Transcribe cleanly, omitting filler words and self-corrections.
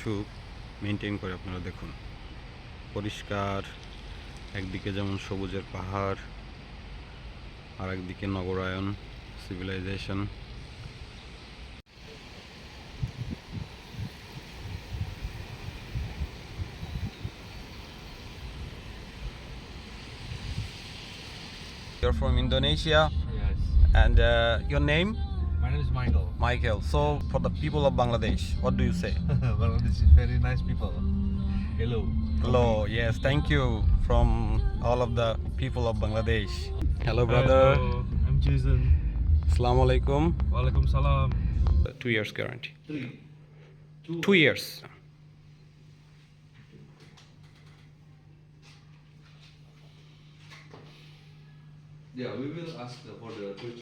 কিছু মেনটেন করে। আপনারা দেখুন, পরিষ্কার, একদিকে যেমন সবুজের পাহাড়, আর একদিকে নগরায়ন, civilisation. You're from Indonesia, Yes. and your name? My name is Michael. Michael. So, for the people of Bangladesh, what do you say? Well, this is very nice people. Hello. Hello. Yes, thank you from all of the people of Bangladesh. Hello, brother. Hello, I'm Jason. Assalamu alaikum. Walaikum salam. 2 years guarantee. 3. 2 years. Yeah, we will ask for the question.